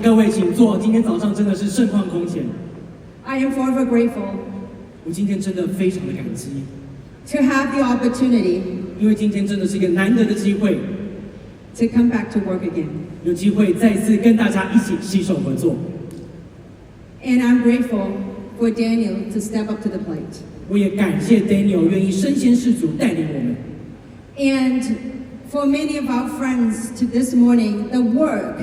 各位请坐，今天早上真的是盛况空前。I am forever grateful 我今天真的非常的感激， to have the opportunity 因为今天真的是一个难得的机会， to come back to work again. 有机会再次跟大家一起携手合作。And I'm grateful for Daniel to step up to the plate. 我也感谢 Daniel 愿意身先士卒带领我们。And for many of our friends to this morning, the work,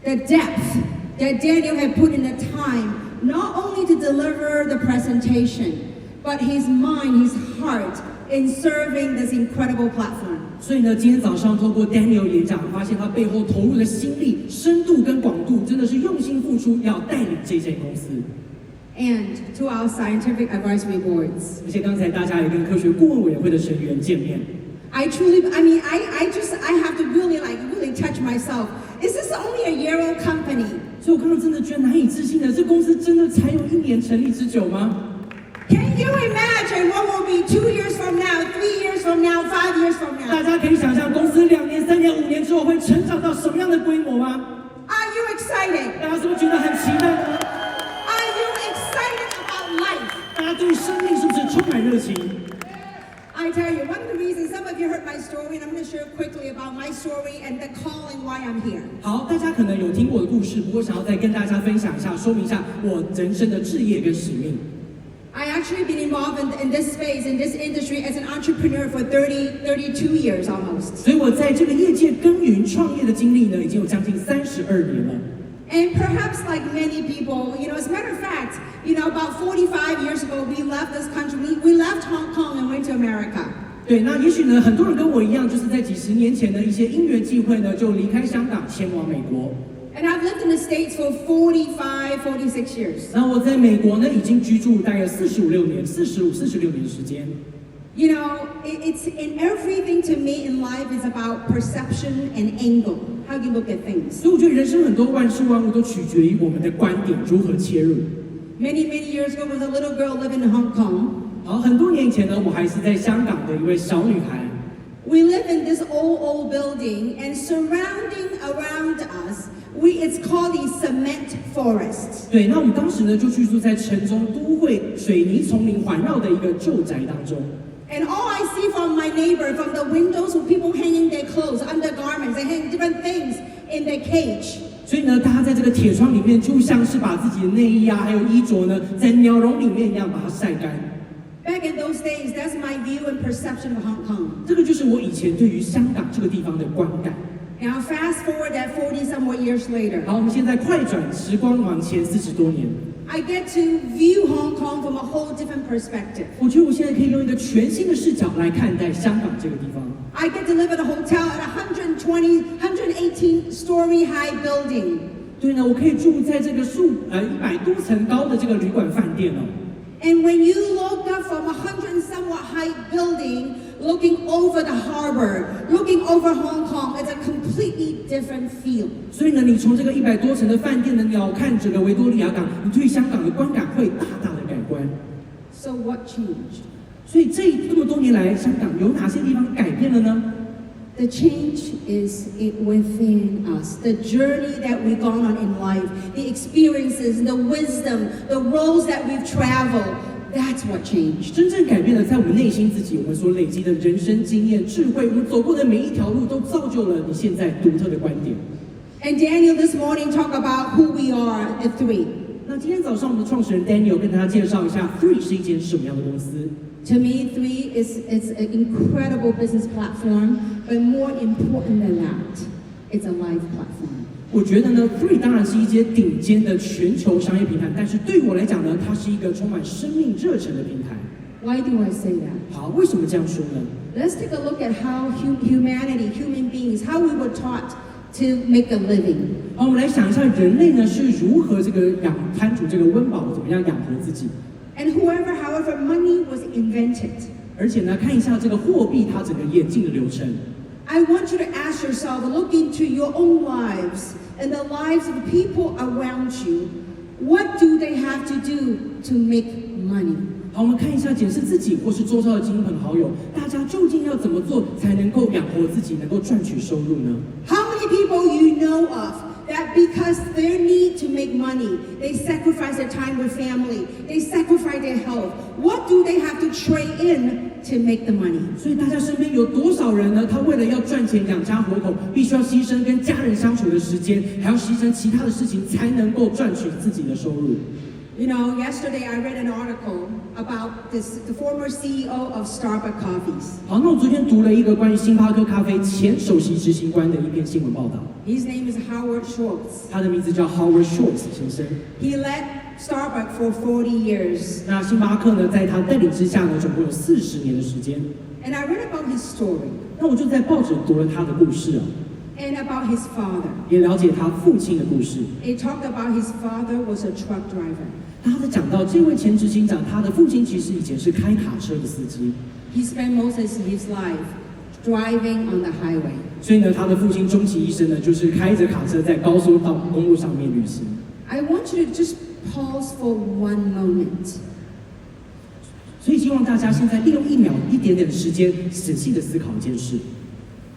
the depth that Daniel had put in the time, not only to deliver the presentation, but his mind, his heart in serving this incredible platform. 所以呢，今天早上透过 Daniel 演讲，发现他背后投入的心力、深度跟广度，真的是用心付出，要带领这间公司。And to our scientific advisory boards. 而且刚才大家也跟科学顾问委员会的成员见面。I have to really touch myself. Is this only a year-old company? 所以我刚刚真的觉得难以置信的，这公司真的才有1年成立之久吗？ Can you imagine what will be 2 years from now, 3 years from now, 5 years from 大 now? 家可以想象公司2年、3年、5年之后会成长到什么样的规模吗？ Are you excited? 大家是不是觉得很期待呢？ Are you excited about life? 大家对生命是不是充满热情？ I tell you, one of the reasons some of you heard my story, and I'm going to share quickly about my story and the calling why I'm here. 好，大家可能有听过我的故事，不过想要再跟大家分享一下，说明一下我人生的志业跟使命。 I actually been involved in this space, in this industry as an entrepreneur for 32 years almost. 所以我在这个业界耕耘创业的经历呢，已经有将近32年了。 And perhaps like many people, as a matter of fact, about 45 years ago, we left this country, we left Hong Kong and went to America. 对，那也许呢，很多人跟我一样，就是在几十年前的一些因缘际会呢，就离开香港，前往美国。 And I've lived in the States for 46 years. 那我在美国呢，已经居住大概45年的时间。 It's in everything to me in life is about perception and angle, how you look at things. 所以我觉得人生很多万事万物都取决于我们的观点如何切入。 Many years ago, I was a little girl living in Hong Kong. 好，很多年以前呢，我还是在香港的一位小女孩。 We live in this old building, and surrounding around us, it's called the cement forest. 对，那我们当时呢就居住在城中都会水泥丛林环绕的一个旧宅当中。 And all I see from my neighbor, from the windows, of people hanging their clothes, undergarments, they hang different things in their cage. 所以呢，大家在这个铁窗里面，就像是把自己的内衣啊，还有衣着呢，在鸟笼里面一样把它晒干。 Back in those days, that's my view and perception of Hong Kong. 这个就是我以前对于香港这个地方的观感。 Now fast forward that 40 some more years later, 好，我们现在快转时光往前40多年， I get to view Hong Kong from a whole different perspective. 我觉得我现在可以用一个全新的视角来看待香港这个地方。 I get to live at a hotel at a 118-story high building. 对呢，我可以住在这个100多层高的这个旅馆饭店哦。 And when you look up from 100 and somewhat high building, looking over the harbor, looking over Hong Kong, it's a completely different feel. 所以呢，你从这个100多层的饭店的鸟瞰整个维多利亚港，你对香港的观感会大大的改观。 So what changed? 所以这么多年来，香港有哪些地方改变了呢？ The change is within us. The journey that we've gone on in life, the experiences, the wisdom, the roads that we've traveled, that's what changed. 真正改变了在我们内心自己，我们所累积的人生经验、智慧，我们走过的每一条路，都造就了你现在独特的观点。 And Daniel this morning talked about who we are at 3. 那今天早上我们的创始人 Daniel 跟大家介绍一下 Three 是一间什么样的公司。 To me, 3 is an incredible business platform, but more important than that, it's a life platform. 我觉得呢 ，Three 当然是一间顶尖的全球商业平台，但是对我来讲呢，它是一个充满生命热忱的平台。 Why do I say that? 好，为什么这样说呢？ Let's take a look at how humanity, human beings, how we were taught to make a living. 好，我们来想一下人类呢是如何这个贪图这个温饱，怎么样养活自己。 And however money was invented. 而且呢，看一下这个货币它整个演进的流程。 I want you to ask yourself, look into your own lives and the lives of the people around you. What do they have to do to make money? 好，我们看一下，检视自己或是周遭的亲朋好友，大家究竟要怎么做才能够养活自己，能够赚取收入呢？ How many people you know of that because their need to make money, they sacrifice their time with family, they sacrifice their health. What do they have to trade in to make the money? 所以大家身边有多少人呢？他为了要赚钱养家活口，必须要牺牲跟家人相处的时间，还要牺牲其他的事情，才能够赚取自己的收入。You know, yesterday I read an article about the former CEO of Starbucks Coffees. 好，那我昨天读了一个关于星巴克咖啡前首席执行官的一篇新闻报道。His name is Howard Schultz. 他的名字叫 Howard Schultz 先生。He led Starbucks for 40 years. 那星巴克呢，在他带领之下呢，总共有40年的时间。And I read about his story. 那我就在报纸读了他的故事啊。And about his father. 也了解他父亲的故事。He talked about his father was a truck driver. 他在讲到这位前执行长，他的父亲其实以前是开卡车的司机。He spent most of his life driving on the highway. 所以呢，他的父亲终其一生呢，就是开着卡车在高速公路上面旅行。I want you to just pause for one moment. 所以希望大家现在利用一点点的时间，仔细的思考一件事。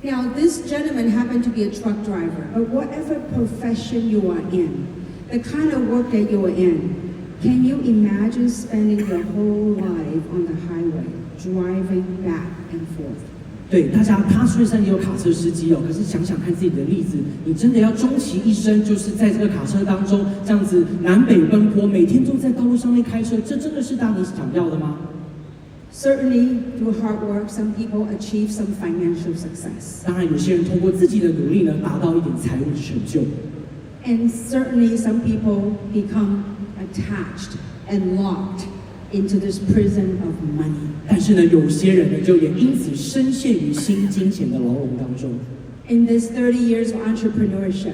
Now, this gentleman happened to be a truck driver, but whatever profession you are in, the kind of work that you are in, can you imagine spending your whole life on the highway, driving back and forth? 对大家，他虽然也有卡车司机哦，可是想想看自己的例子，你真的要终其一生就是在这个卡车当中这样子南北奔波，每天都在道路上面开车，这真的是你想要的吗？ Certainly, through hard work, some people achieve some financial success. 当然，有些人通过自己的努力呢，达到一点财务的成就。And certainly, some people become attached and locked into this prison of money. 但是呢，有些人呢，就也因此深陷于新金钱的牢笼当中。In this 30 years of entrepreneurship,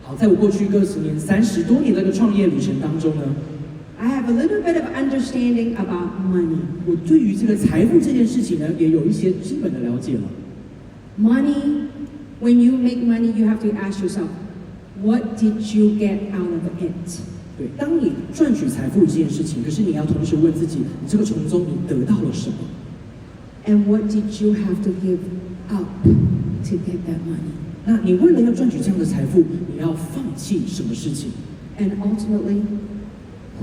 好，在我过去20年、30多年的这个创业旅程当中呢， I have a little bit of understanding about money. 我对于这个财富这件事情呢，也有一些基本的了解了。Money, when you make money, you have to ask yourself, what did you get out of it? 对，当你赚取财富这件事情，可是你要同时问自己，你这个从中你得到了什么？ And what did you have to give up to get that money? 那你为了要赚取这样的财富，你要放弃什么事情？ And ultimately,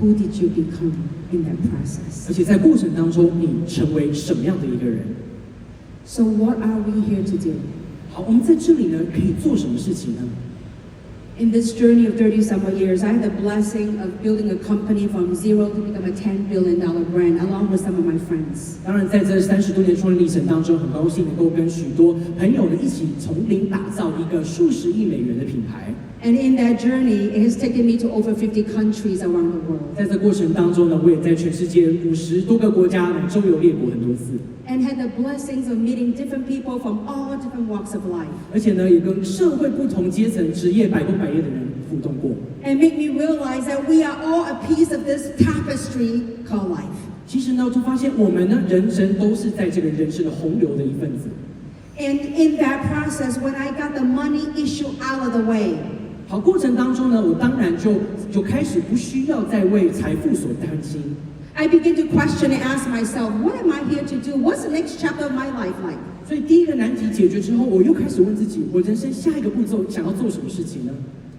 who did you become in that process? 而且在过程当中，你成为什么样的一个人？ So what are we here to do? 好，我们在这里呢，可以做什么事情呢？ In this journey of 30-some years, I had the blessing of building a company from zero to become a $10 billion brand, along with some of my friends. 当然，在这30多年创业历程当中，很高兴能够跟许多朋友呢一起从零打造一个数十亿美元的品牌。 And in that journey, it has taken me to over 50 countries around the world. 在这过程当中呢，我也在全世界50多个国家呢周游列国很多次。 And had the blessings of meeting different people from all different walks of life. 而且呢，也跟社会不同阶层、职业百工百业的人互动过。 And make me realize that we are all a piece of this tapestry called life. 其实呢，就发现我们呢，人生都是在这个人生的洪流的一份子。 And in that process, when I got the money issue out of the way, 好，过程当中呢，我当然就开始不需要再为财富所担心。 I begin to question and ask myself, what am I here to do? What's the next chapter of my life like? 所以第一个难题解决之后，我又开始问自己，我人生下一个步骤想要做什么事情呢？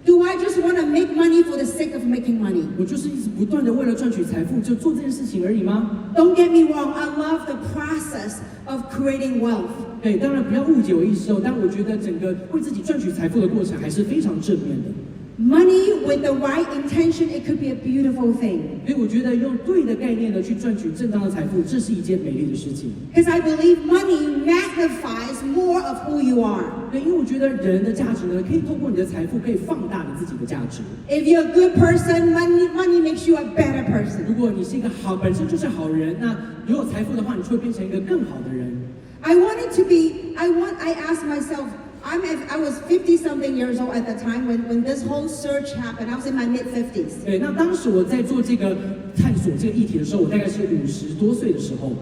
Do I just want to make money for the sake of making money? 我就是一直不断的为了赚取财富，就做这件事情而已吗？ Don't get me wrong, I love the process of creating wealth. 对，当然不要误解我意思哦，但我觉得整个为自己赚取财富的过程还是非常正面的。 Money with the right intention, it could be a beautiful thing. 所以我觉得用对的概念呢去赚取正当的财富，这是一件美丽的事情。 Because I believe money magnifies more of who you are. 对，因为我觉得人的价值呢，可以透过你的财富，可以放大你自己的价值。 If you're a good person, money makes you a better person. 如果你是一个本身就是好人，那拥有财富的话，你就会变成一个更好的人。 I asked myself, I was 50-something years old at the time when this whole search happened. I was in my mid-50s. 对，那当时我在做这个探索这个议题的时候，我大概是50多岁的时候。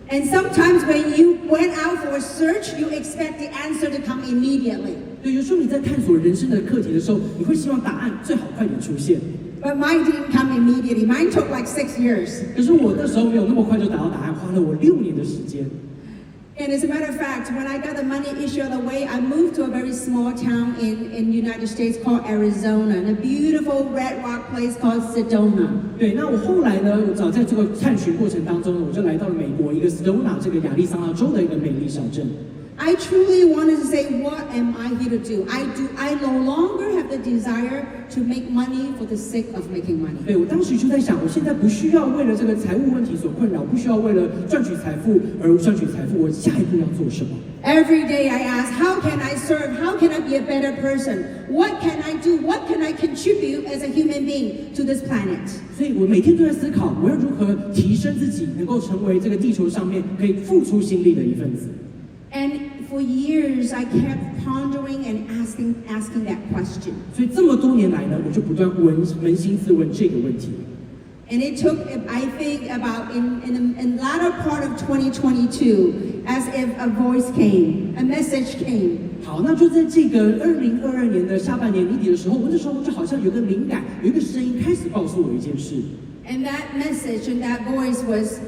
And sometimes when you went out for a search, you expect the answer to come immediately. 对，有时候你在探索人生的课题的时候，你会希望答案最好快点出现。 But mine didn't come immediately. Mine took like 6 years. 可是我那时候没有那么快就达到答案，花了我6年的时间。And as a matter of fact, when I got the money issue out of the way, I moved to a very small town in United States called Arizona, in a beautiful red rock place called Sedona. 对，那我后来呢，我早在这个探寻过程当中呢，我就来到了美国一个 Sedona 这个亚利桑那州的一个美丽小镇。I truly wanted to say, what am I here to do? I no longer have the desire to make money for the sake of making money. 对，我当时就在想，我现在不需要为了这个财务问题所困扰，不需要为了赚取财富而赚取财富，我下一步要做什么？ Every day I ask, how can I serve? How can I be a better person? What can I do? What can I contribute as a human being to this planet? 所以我每天都在思考，我要如何提升自己，能够成为这个地球上面可以付出心力的一份子。And for years, I kept pondering and asking that question. 所以这么多年来呢，我就不断扪心自问这个问题。And it took, I think, about in the latter part of 2022, as if a voice came, a message came. 好，那就在这个2022年的下半年年底的时候，我那时候就好像有个灵感，有一个声音开始告诉我一件事。And that message and that voice was,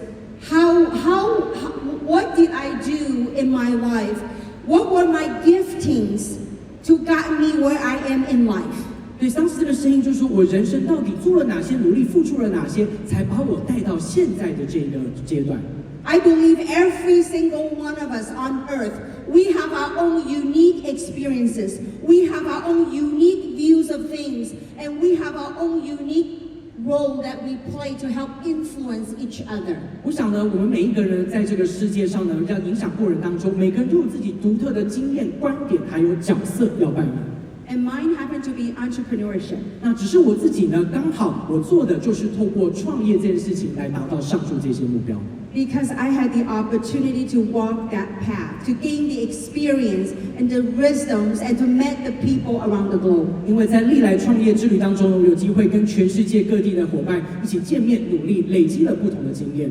what did I do in my life? What were my giftings to guide me where I am in life? 对，当时这个声音就说，我人生到底做了哪些努力，付出了哪些，才把我带到现在的这个阶段。I believe every single one of us on earth, we have our own unique experiences. We have our own unique views of things, and we have our own unique role that we play to help influence each other. 我想呢，我们每一个人在这个世界上呢，要影响过人当中，每个人都有自己独特的经验、观点，还有角色要扮演。And mine happened to be entrepreneurship. 那只是我自己呢，刚好我做的就是透过创业这件事情来达到上述这些目标。Because I had the opportunity to walk that path, to gain the experience and the wisdoms, and to meet the people around the globe. 因为在历来创业之旅当中，我有机会跟全世界各地的伙伴一起见面、努力，累积了不同的经验。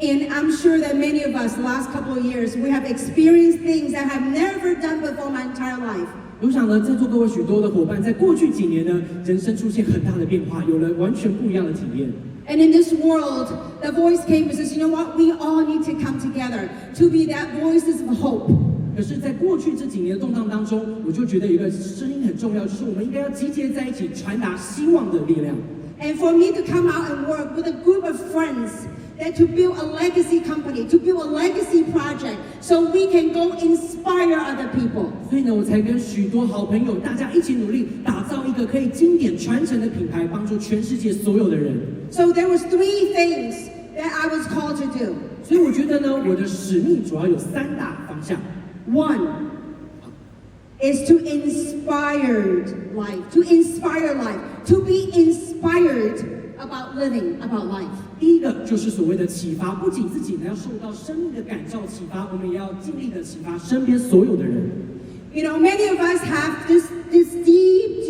And I'm sure that many of us, last couple of years, we have experienced things that I've never done before my entire life. 我想呢，在座各位许多的伙伴，在过去几年呢，人生出现很大的变化，有了完全不一样的体验。And in this world, the voice came and says, you know what? We all need to come together to be that voices of hope. 可是，在过去这几年的动荡当中，我就觉得有一个声音很重要，就是我们应该要集结在一起，传达希望的力量。And for me to come out and work with a group of friends, that to build a legacy company, to build a legacy project, so we can go inspire other people. 所以呢，我才跟许多好朋友大家一起努力，打造一个可以经典传承的品牌，帮助全世界所有的人。So there was 3 things that I was called to do. 所以我觉得呢，我的使命主要有3大方向。One is to inspire life, to be inspired about living, about life. 第一个就是所谓的启发，不仅自己呢要受到生命的感召启发，我们也要尽力的启发身边所有的人。You know, many of us have this deep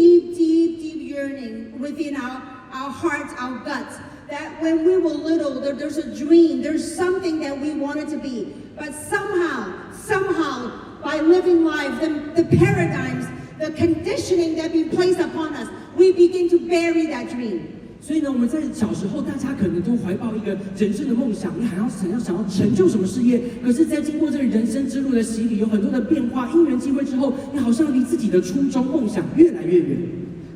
yearning within our hearts, our guts, that when we were little, there's a dream, there's something that we wanted to be. But somehow, by living life, the paradigms, the conditioning that been placed upon us, we begin to bury that dream. 所以呢，我们在小时候，大家可能都怀抱一个人生的梦想，你还要想要成就什么事业。可是，在经过这个人生之路的洗礼，有很多的变化，因缘际会之后，你好像离自己的初衷梦想越来越远。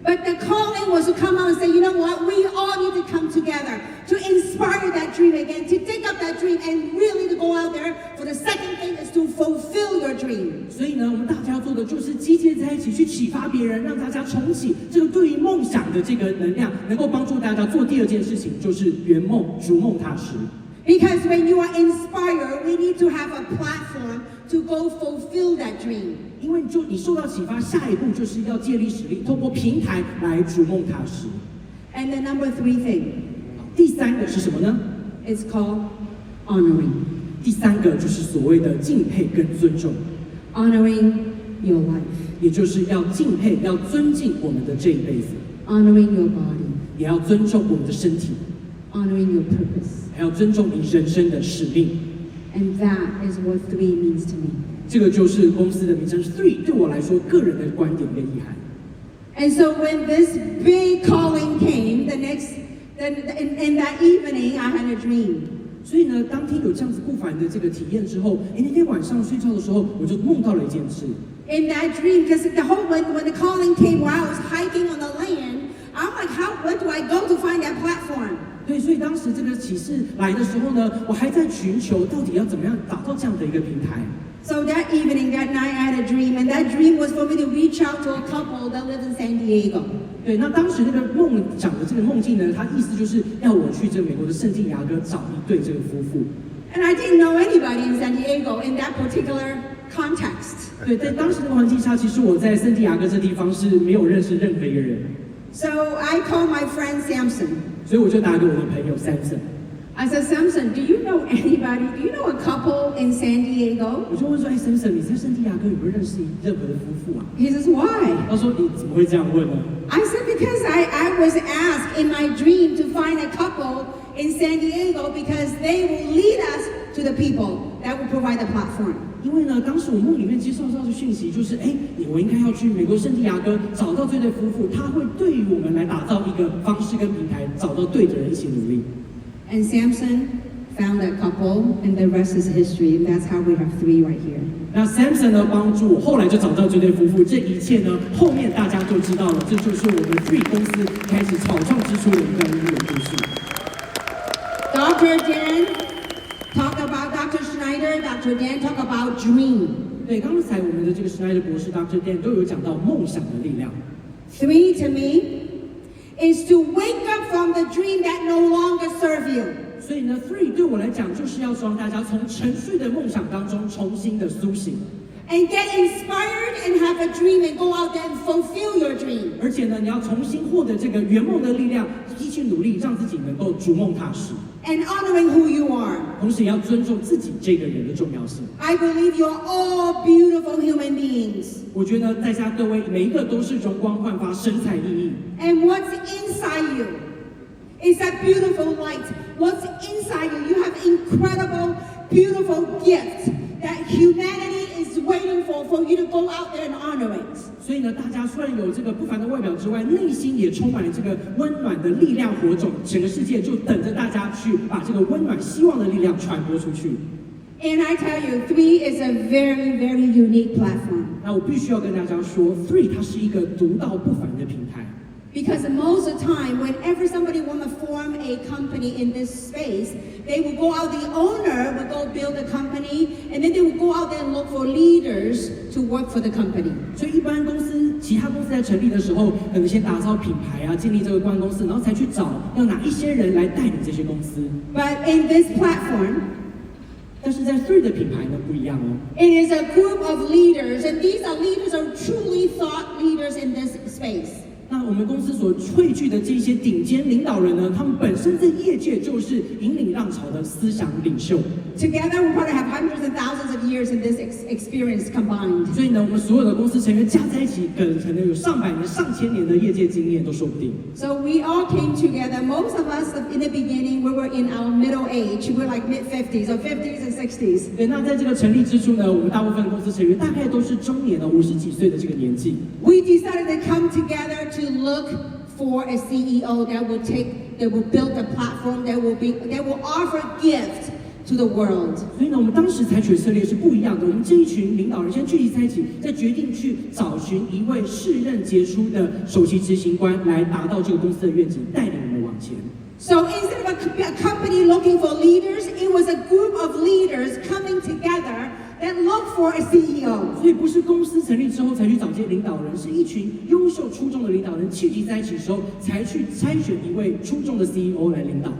But the calling was to come out and say, you know what? We all need to come together to inspire that dream again, to take up that dream, and really to go out there. For the second thing is to fulfill your dream. 所以呢，我们大家要做的就是集结在一起，去启发别人，让大家重启这个对于梦想的这个能量，能够帮助大家做第二件事情，就是圆梦、逐梦踏实。Because when you are inspired, we need to have a platform to go fulfill that dream. 因为你受到启发，下一步就是要借力使力，透过平台来逐梦踏实。And the number 3 thing, 第3个是什么呢？ is called honoring. 第3个就是所谓的敬佩跟尊重。Honoring your life. 也就是要敬佩、要尊敬我们的这一辈子， Honoring your body. 也要尊重我们的身体， Honoring your purpose. 还要尊重你人生的使命。 And that is what 3 means to me. 这个就是公司的名称 Three， 对我来说个人的观点跟意涵。And so when this big calling came, in that evening I had a dream. 所以呢，当天有这样子不凡的这个体验之后，那天晚上睡觉的时候，我就梦到了一件事。In that dream, because when the calling came while I was hiking on the land, I'm like, where do I go to find that platform? 对，所以当时这个启示来的时候呢，我还在寻求到底要怎么样打造这样的一个平台。So that evening, that night, I had a dream, and that dream was for me to reach out to a couple that lives in San Diego. 对，那当时那个梦想的这个梦境呢，它意思就是要我去这个美国的圣地亚哥找一对这个夫妇。And I didn't know anybody in San Diego in that particular context. 对，在当时那个环境下，其实我在圣地亚哥这地方是没有认识任何一个人。So I called my friend Samson. 所以我就打给我的朋友 Samson。I said, Samson, do you know anybody? Do you know a couple in San Diego? 我就问说，Samson， 你在圣地亚哥有没有认识任何的夫妇啊？ He says, why? 他说你怎么会这样问呢？ I said, because I was asked in my dream to find a couple in San Diego because they will lead us to the people that will provide the platform. 因为呢，当时我梦里面接受到的讯息就是，我应该要去美国圣地亚哥找到这对夫妇，他会对于我们来打造一个方式跟平台，找到对的人一起努力。And Samson found that couple, and the rest is history. And that's how we have 3 right here. 那 Samson 呢帮助我，后来就找到这对夫妇，这一切呢后面大家就知道了，这就是我们 Three 公司开始草创之初的一段音乐故事。Dr. Dan talk about Dr. Schneider. Dr. Dan talk about dream. 对，刚才我们的这个 Schneider 博士 Dr. Dan 都有讲到梦想的力量。 3 to me is to wake up from the dream that no longer serve you. 所以呢 ，Three 对我来讲就是要让大家从沉睡的梦想当中重新的苏醒， And get inspired and have a dream and go out there and fulfill your dream. 而且呢，你要重新获得这个圆梦的力量，继续努力，让自己能够逐梦踏实， And honoring who you are. 同时也要尊重自己这个人的重要性。 I believe you're all beautiful human beings. 我觉得在下各位每一个都是容光焕发、神采奕奕。 And what's inside you is that beautiful light. What's inside you, you have incredible, beautiful gifts that humanity is waiting for you to go out there and honor it. 所以呢，大家虽然有这个不凡的外表之外，内心也充满了这个温暖的力量火种，整个世界就等着大家去把这个温暖、希望的力量传播出去。 And I tell you, 3 is a very, very unique platform. 那我必须要跟大家说 ，Three 它是一个独到不凡的平台。 Because most of the time, whenever somebody want to form a company in this space, they will go out, the owner will go build a company, and then they will go out there and look for leaders to work for the company. 所以一般公司，其他公司在成立的时候，可能先打造品牌啊，建立这个公关公司，然后才去找要哪一些人来带领这些公司。 But in this platform, 但是在 Three 的品牌呢不一样哦， it is a group of leaders, and these are leaders are truly thought leaders in this space. 那我们公司所汇聚的这些顶尖领导人呢，他们本身在业界就是引领浪潮的思想领袖。 Together, we probably have hundreds and thousands of years in this experience combined. 所以呢，我们所有的公司成员加在一起，可能有上百年、上千年的业界经验都说不定。 So we all came together. Most of us in the beginning, we were in our middle age. We're like mid-50s or 50s and 60s. 对，那在这个成立之初呢，我们大部分公司成员大概都是中年的50几岁的这个年纪。 We decided to come together to look for a CEO that will build a platform that will offer gift to the world. 所以呢，我们当时采取的策略是不一样的。我们这一群领导人先聚集在一起，再决定去找寻一位适任杰出的首席执行官，来达到这个公司的愿景，带领我们往前。 So instead of a company looking for leaders, it was a group of leaders coming together that looked for a CEO. 所以不是公司成立之后才去找这些领导人，是一群优秀出众的领导人聚集在一起的时候，才去筛选一位出众的 CEO 来领导。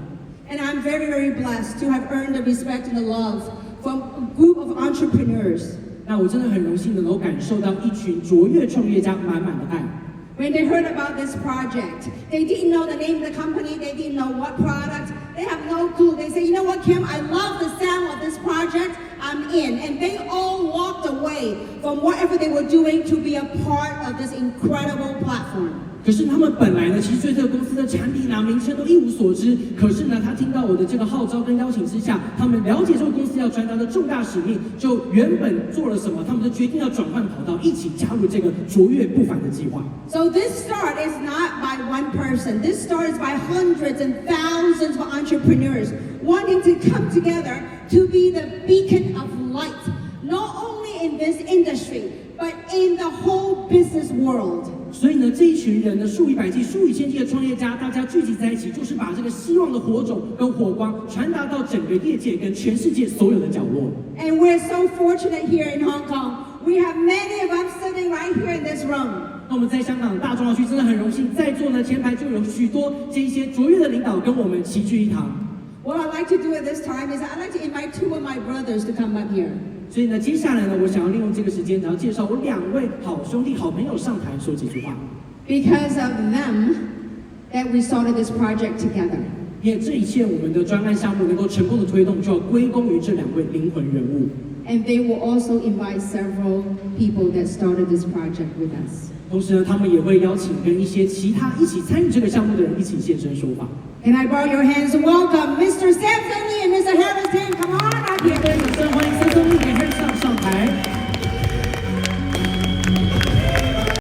And I'm very, very blessed to have earned the respect and the love from a group of entrepreneurs. 那我真的很荣幸的能够感受到一群卓越创业家满满的爱。 When they heard about this project, they didn't know the name of the company, they didn't know what product, they have no clue. They say, you know what, Kim, I love the sound of this project. I'm in. And they all walked away from whatever they were doing to be a part of this incredible platform. 可是他们本来呢，其实对这个公司的产品啊、名称都一无所知。可是呢，他听到我的这个号召跟邀请之下，他们了解这个公司要传达的重大使命，就原本做了什么，他们就决定要转换跑道，一起加入这个卓越不凡的计划。So this start is not by one person. This start is by hundreds and thousands of entrepreneurs wanting to come together to be the beacon of light, not only in this industry, but in the whole business world. 所以呢，这一群人呢，数以百计、数以千计的创业家，大家聚集在一起，就是把这个希望的火种跟火光传达到整个业界跟全世界所有的角落。And we're so fortunate here in Hong Kong. We have many of us sitting right here in this room. 那我们在香港大中华区真的很荣幸，在座呢前排就有许多这一些卓越的领导跟我们齐聚一堂。What I'd like to do at this time is I'd like to invite two of my brothers to come up here. 所以呢，接下来呢，我想要利用这个时间，然后介绍我2位好兄弟、好朋友上台说几句话。Because of them, that we started this project together. 因为这一切我们的专案项目能够成功的推动，就要归功于这2位灵魂人物。And they will also invite several people that started this project with us. 同时呢，他们也会邀请跟一些其他一起参与这个项目的人一起现身说法。Can I borrow your hands and welcome Mr. Samson Lee and Mr. Harris Tan? Come on up here. 掌声欢迎